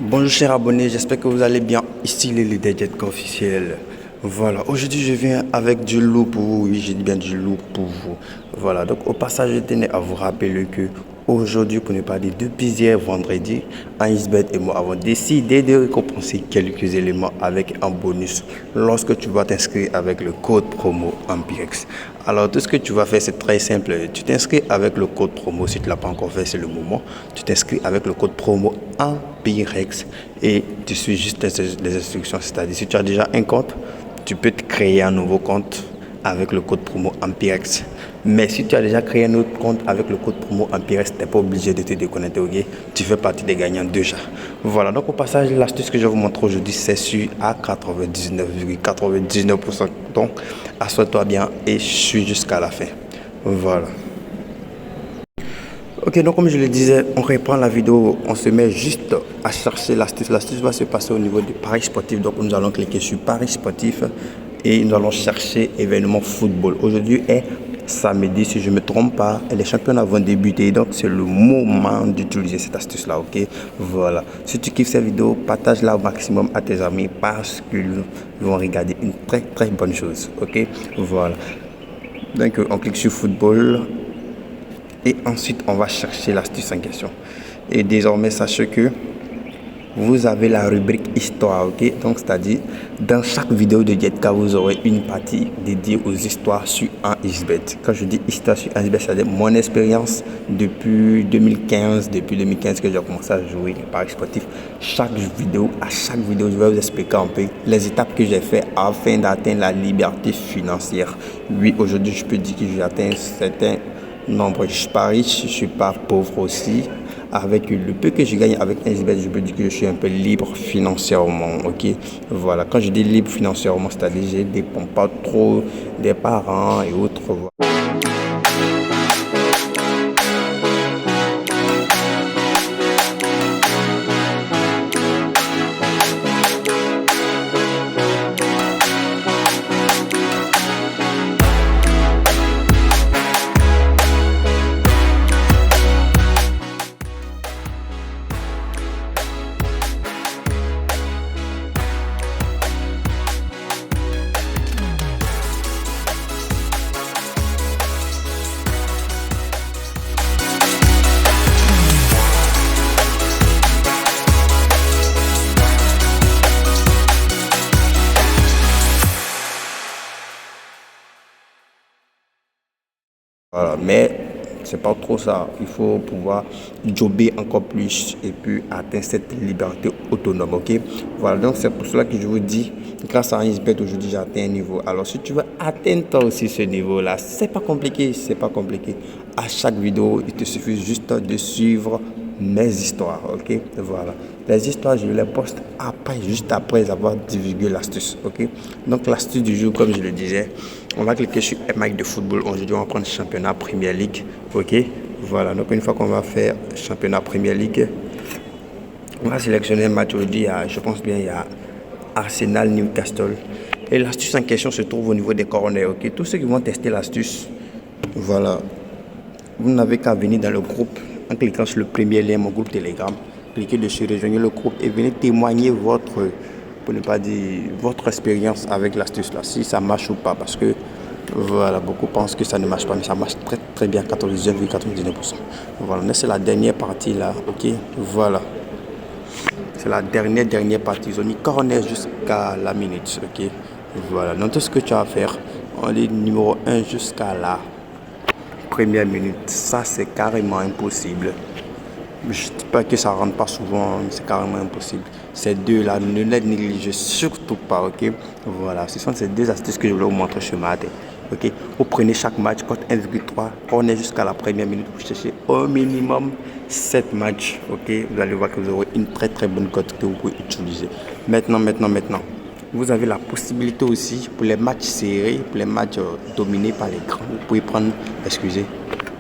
Bonjour chers abonnés, j'espère que vous allez bien. Ici les leaders Jet officiel. Voilà, aujourd'hui je viens avec du lourd pour vous. Oui, j'ai dit bien du lourd pour vous. Voilà, donc au passage, je tenais à vous rappeler que aujourd'hui, pour ne pas dire depuis hier vendredi, Anisbet et moi avons décidé de récompenser quelques éléments avec un bonus lorsque tu vas t'inscrire avec le code promo Ampirex. Alors tout ce que tu vas faire, c'est très simple. Tu t'inscris avec le code promo. Si tu ne l'as pas encore fait, c'est le moment. Tu t'inscris avec le code promo Ampirex et tu suis juste les instructions. C'est-à-dire, si tu as déjà un compte, tu peux te créer un nouveau compte avec le code promo Ampirex. Mais si tu as déjà créé un autre compte avec le code promo Ampirex, tu n'es pas obligé de te déconnecter, ok? Tu fais partie des gagnants déjà. Voilà, donc au passage, l'astuce que je vais vous montrer aujourd'hui, c'est sûr à 99,99%. Donc, assois-toi bien et suis jusqu'à la fin. Voilà. Ok, donc comme je le disais, on reprend la vidéo, on se met juste à chercher l'astuce. L'astuce va se passer au niveau du Paris sportif. Donc nous allons cliquer sur Paris sportif et nous allons chercher événement football. Aujourd'hui est samedi, si je ne me trompe pas, et les championnats vont débuter. Donc c'est le moment d'utiliser cette astuce-là, ok? Voilà. Si tu kiffes cette vidéo, partage-la au maximum à tes amis parce qu'ils vont regarder une très très bonne chose, ok? Voilà. Donc on clique sur football. Et ensuite, on va chercher l'astuce en question. Et désormais, sachez que vous avez la rubrique histoire, ok? Donc, c'est-à-dire, dans chaque vidéo de Jetka, vous aurez une partie dédiée aux histoires sur un XBet. Quand je dis histoire sur un XBet, c'est-à-dire mon expérience depuis 2015 que j'ai commencé à jouer les paris sportifs. À chaque vidéo, je vais vous expliquer un peu les étapes que j'ai fait afin d'atteindre la liberté financière. Oui, aujourd'hui, je peux dire que j'ai atteint certains nombre. Je ne suis pas riche, je ne suis pas pauvre aussi. Avec le peu que je gagne avec XBet, je peux dire que je suis un peu libre financièrement, ok? Voilà, quand je dis libre financièrement, c'est-à-dire que je ne dépends pas trop des parents et autres. Voilà, mais c'est pas trop ça. Il faut pouvoir jobber encore plus et puis atteindre cette liberté autonome, ok? Voilà, donc c'est pour cela que je vous dis, grâce à Anisbet, aujourd'hui j'ai atteint un niveau. Alors si tu veux atteindre toi aussi ce niveau-là, c'est pas compliqué, c'est pas compliqué. À chaque vidéo, il te suffit juste de suivre mes histoires, ok? Voilà. Les histoires, je les poste après, juste après avoir divulgué l'astuce, ok? Donc l'astuce du jour, comme je le disais, on va cliquer sur MI de football. Aujourd'hui, on va prendre championnat Premier League, ok? Voilà, donc une fois qu'on va faire championnat Premier League, on va sélectionner un match aujourd'hui. Je pense bien, il y a Arsenal Newcastle. Et l'astuce en question se trouve au niveau des corners, ok? Tous ceux qui vont tester l'astuce, voilà, vous n'avez qu'à venir dans le groupe en cliquant sur le premier lien, mon groupe Telegram. Cliquez dessus, rejoignez le groupe et venez témoigner votre, pour ne pas dire, votre expérience avec l'astuce là, si ça marche ou pas. Parce que voilà, beaucoup pensent que ça ne marche pas, mais ça marche très très bien, 99,99%. Voilà, mais c'est la dernière partie là, ok? Voilà. C'est la dernière partie. Ils ont mis corner jusqu'à la minute, ok? Voilà, donc tout ce que tu as à faire, on est numéro 1 jusqu'à la première minute, ça c'est carrément impossible. Je ne dis pas que ça ne rentre pas souvent, mais c'est carrément impossible. Ces deux-là, ne les négligez surtout pas, ok? Voilà, ce sont ces deux astuces que je voulais vous montrer ce matin, ok? Vous prenez chaque match, cote 1,3, on est jusqu'à la première minute, vous cherchez au minimum 7 matchs, ok? Vous allez voir que vous aurez une très très bonne cote que vous pouvez utiliser. Maintenant, vous avez la possibilité aussi pour les matchs serrés, pour les matchs dominés par les grands. Vous pouvez prendre, excusez,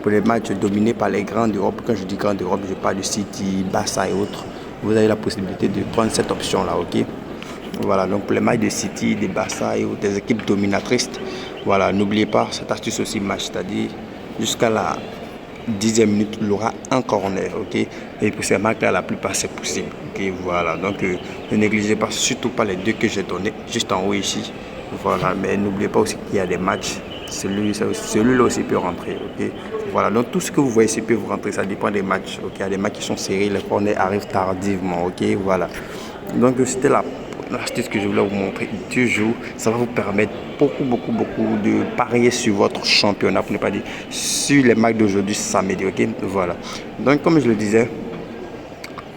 pour les matchs dominés par les grands d'Europe. Quand je dis grands d'Europe, je parle de City, Barça et autres. Vous avez la possibilité de prendre cette option-là, ok? Voilà, donc pour les matchs de City, de Barça et autres, des équipes dominatrices, voilà, n'oubliez pas, cette astuce aussi marche, c'est-à-dire jusqu'à la 10e minute, il aura un corner, ok. Et pour ces marques-là, la plupart, c'est possible, ok. Voilà, donc ne négligez pas, surtout pas les deux que j'ai donnés, juste en haut ici. Voilà, mais n'oubliez pas aussi qu'il y a des matchs. Celui-là aussi peut rentrer, ok. Voilà, donc tout ce que vous voyez ici peut vous rentrer, ça dépend des matchs, ok. Il y a des matchs qui sont serrés, les corners arrivent tardivement, ok. Voilà. Donc c'était l'astuce que je voulais vous montrer du jour. Ça va vous permettre beaucoup de parier sur votre championnat, pour ne pas dire sur les matchs d'aujourd'hui samedi, ok. Voilà. Donc comme je le disais,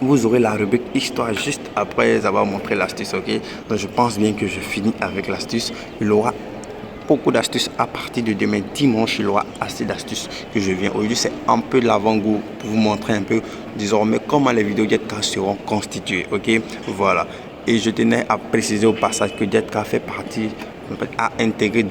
vous aurez la rubrique histoire juste après avoir montré l'astuce, ok. Donc je pense bien que je finis avec l'astuce. Il aura beaucoup d'astuces à partir de demain dimanche. Il y aura assez d'astuces que je viens aujourd'hui. C'est un peu de l'avant-goût pour vous montrer un peu désormais comment les vidéos Jetka seront constituées, ok. Voilà. Et je tenais à préciser au passage que Jetka fait partie, à intégrer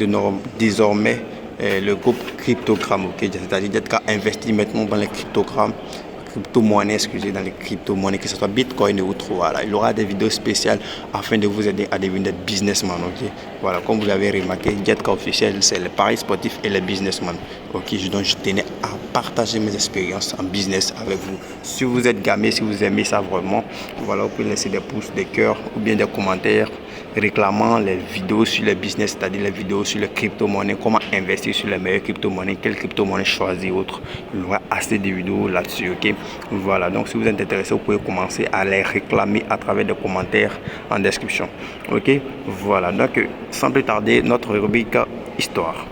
désormais le groupe Cryptogram, ok. C'est-à-dire Jetka investit maintenant dans les crypto-monnaies, excusez, dans les crypto-monnaies, que ce soit Bitcoin et autres. Voilà. Il y aura des vidéos spéciales afin de vous aider à devenir businessman, ok. Voilà, comme vous l'avez remarqué, Jetka officiel, c'est les paris sportifs et les businessmen, ok. Donc je tenais à partager mes expériences en business avec vous. Si vous êtes gamé, si vous aimez ça vraiment, voilà, vous pouvez laisser des pouces, des cœurs ou bien des commentaires réclamant les vidéos sur le business, c'est-à-dire les vidéos sur les crypto-monnaies, comment investir sur les meilleures crypto-monnaies, quelles crypto-monnaies choisir, autres. Il y aura assez de vidéos là-dessus, ok. Voilà, donc si vous êtes intéressé, vous pouvez commencer à les réclamer à travers des commentaires en description, ok. Voilà, donc sans plus tarder, notre rubrique histoire.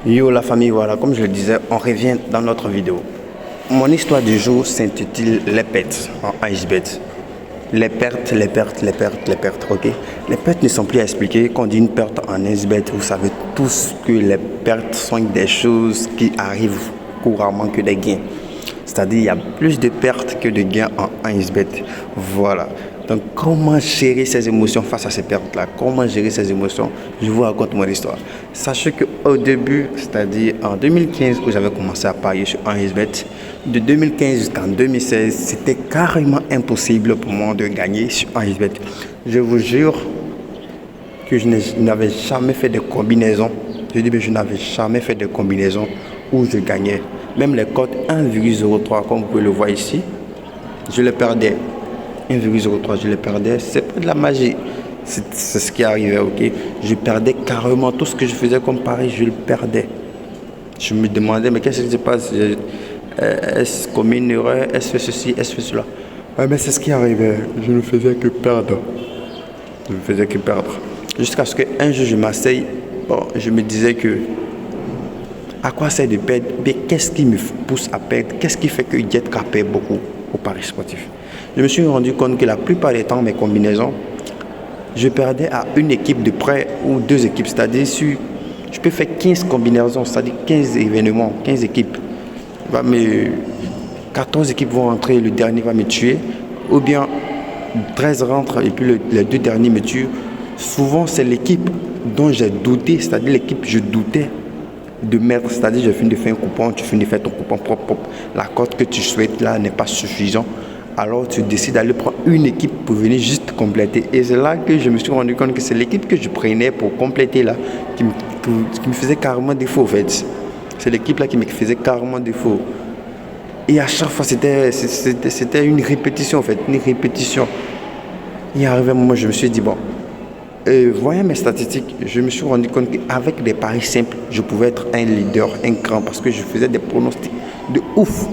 Yo la famille, voilà, comme je le disais, on revient dans notre vidéo. Mon histoire du jour s'intitule Les pertes en iceBet. Les pertes, ok. Les pertes ne sont plus à expliquer. Quand on dit une perte en iceBet, vous savez tous que les pertes sont des choses qui arrivent couramment que des gains. C'est-à-dire il y a plus de pertes que de gains en iceBet. Voilà. Donc comment gérer ses émotions face à ces pertes-là? Comment gérer ses émotions? Je vous raconte mon histoire. Sachez qu'au début, c'est-à-dire en 2015 où j'avais commencé à parier sur iceBet, de 2015 jusqu'en 2016, c'était carrément impossible pour moi de gagner sur iceBet. Je vous jure que je n'avais jamais fait de combinaison. Je n'avais jamais fait de combinaison où je gagnais. Même les cotes 1,03, comme vous pouvez le voir ici, je les perdais. 1,03, je les perdais. C'est pas de la magie. C'est ce qui arrivait, ok. Je perdais carrément tout ce que je faisais comme pari, je le perdais. Je me demandais, mais qu'est-ce qui se passe? Est-ce commis une erreur? Est-ce fait ceci? Est-ce fait cela? Ouais, mais c'est ce qui arrivait. Je ne faisais que perdre. Je ne faisais que perdre. Jusqu'à ce qu'un jour, je m'asseye. Bon, je me disais que à quoi ça de perdre? Mais qu'est-ce qui me pousse à perdre? Qu'est-ce qui fait que Jetka perd beaucoup au paris sportif? Je me suis rendu compte que la plupart des temps, mes combinaisons, je perdais à une équipe de près ou deux équipes. C'est-à-dire, je peux faire 15 combinaisons, c'est-à-dire 15 événements, 15 équipes. 14 équipes vont rentrer, le dernier va me tuer. Ou bien 13 rentrent et puis les deux derniers me tuent. Souvent, c'est l'équipe dont j'ai douté, c'est-à-dire l'équipe je doutais de mettre, c'est-à-dire je finis de faire un coupon, tu finis de faire ton coupon propre, la cote que tu souhaites là n'est pas suffisante, alors tu décides d'aller prendre une équipe pour venir juste compléter. Et c'est là que je me suis rendu compte que c'est l'équipe que je prenais pour compléter là qui me faisait carrément défaut en fait. C'est l'équipe là qui me faisait carrément défaut. Et à chaque fois c'était une répétition en fait, une répétition. Il arrivé un moment, je me suis dit bon, voyant mes statistiques, je me suis rendu compte qu'avec des paris simples, je pouvais être un leader, un grand, parce que je faisais des pronostics de ouf.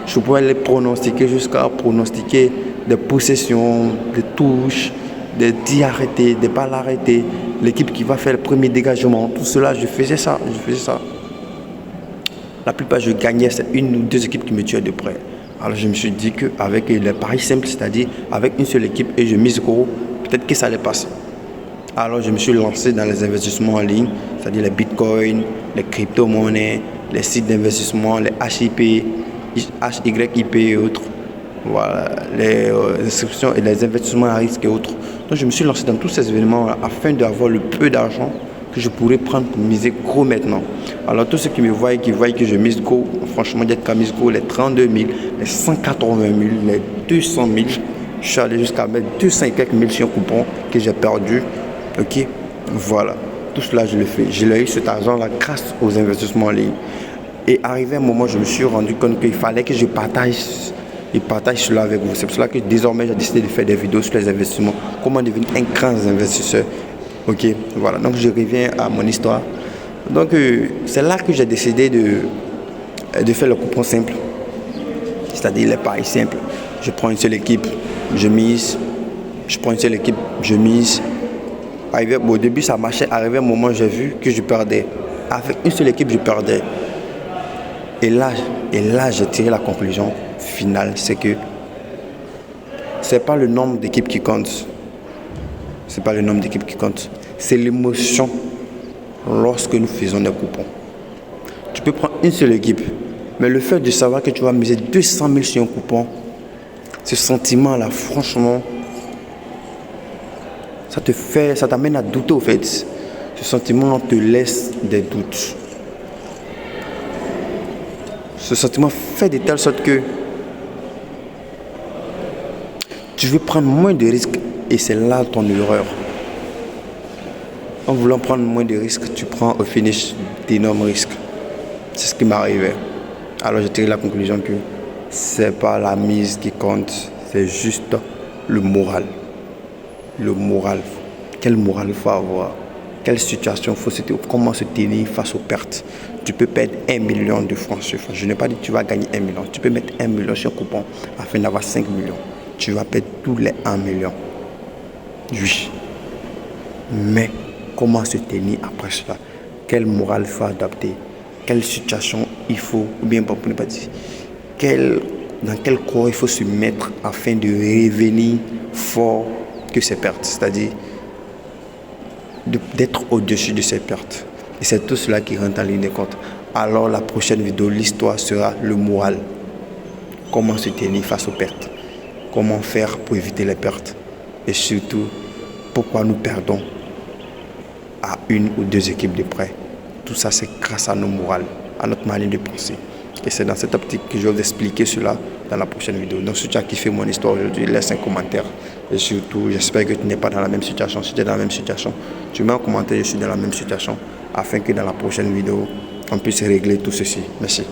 Je pouvais les pronostiquer jusqu'à pronostiquer des possessions, des touches, des tirs arrêtés, des balles arrêtées, l'équipe qui va faire le premier dégagement. Tout cela, je faisais ça. La plupart, je gagnais, c'est une ou deux équipes qui me tuaient de près. Alors je me suis dit qu'avec les paris simples, c'est-à-dire avec une seule équipe et je mise gros, peut-être que ça allait passer. Alors je me suis lancé dans les investissements en ligne, c'est-à-dire les bitcoins, les crypto-monnaies, les sites d'investissement, les HIP, HYIP et autres. Voilà, les inscriptions et les investissements à risque et autres. Donc je me suis lancé dans tous ces événements afin d'avoir le peu d'argent que je pourrais prendre pour miser gros maintenant. Alors tous ceux qui me voient et qui voient que je mise gros, franchement, il y a qu'à mise gros les 32 000, les 180 000, les 200 000. Je suis allé jusqu'à mettre 200 et quelques mille sur un coupon que j'ai perdu. Ok, voilà. Tout cela, je le fais. Je l'ai eu cet argent-là grâce aux investissements en ligne. Et arrivé un moment, je me suis rendu compte qu'il fallait que je partage cela avec vous. C'est pour cela que désormais, j'ai décidé de faire des vidéos sur les investissements. Comment devenir un grand investisseur. Ok, voilà. Donc, je reviens à mon histoire. Donc, c'est là que j'ai décidé de faire le coupon simple. C'est-à-dire les paris simples. Je prends une seule équipe, je mise. Je prends une seule équipe, je mise. Au début, ça marchait. Arrivé un moment, j'ai vu que je perdais. Avec une seule équipe, je perdais. Et là, j'ai tiré la conclusion finale, c'est que c'est pas le nombre d'équipes qui compte. C'est pas le nombre d'équipes qui compte. C'est l'émotion lorsque nous faisons des coupons. Tu peux prendre une seule équipe, mais le fait de savoir que tu vas miser 200 000 sur un coupon, ce sentiment-là, franchement, ça t'amène à douter au fait. Ce sentiment te laisse des doutes. Ce sentiment fait de telle sorte que tu veux prendre moins de risques et c'est là ton erreur. En voulant prendre moins de risques, tu prends au finish d'énormes risques. C'est ce qui m'est arrivé. Alors j'ai tiré la conclusion que c'est pas la mise qui compte, c'est juste le moral. Le moral. Quel moral il faut avoir? Quelle situation il faut se tenir? Comment se tenir face aux pertes? Tu peux perdre 1 million de francs CFA. Je n'ai pas dit que tu vas gagner 1 million. Tu peux mettre 1 million sur un coupon afin d'avoir 5 millions. Tu vas perdre tous les 1 million. Oui. Mais comment se tenir après cela? Quel moral il faut adapter? Quelle situation il faut, ou bien pour ne pas dire, dans quel corps il faut se mettre afin de revenir fort que ces pertes, c'est-à-dire d'être au-dessus de ces pertes. Et c'est tout cela qui rentre en ligne de compte. Alors la prochaine vidéo, l'histoire sera le moral. Comment se tenir face aux pertes? Comment faire pour éviter les pertes? Et surtout, pourquoi nous perdons à une ou deux équipes de près? Tout ça, c'est grâce à nos morales, à notre manière de penser. Et c'est dans cette optique que je vais vous expliquer cela dans la prochaine vidéo. Donc si tu as kiffé mon histoire aujourd'hui, laisse un commentaire. Et surtout, j'espère que tu n'es pas dans la même situation. Si tu es dans la même situation, tu mets un commentaire, je suis dans la même situation, afin que dans la prochaine vidéo, on puisse régler tout ceci. Merci.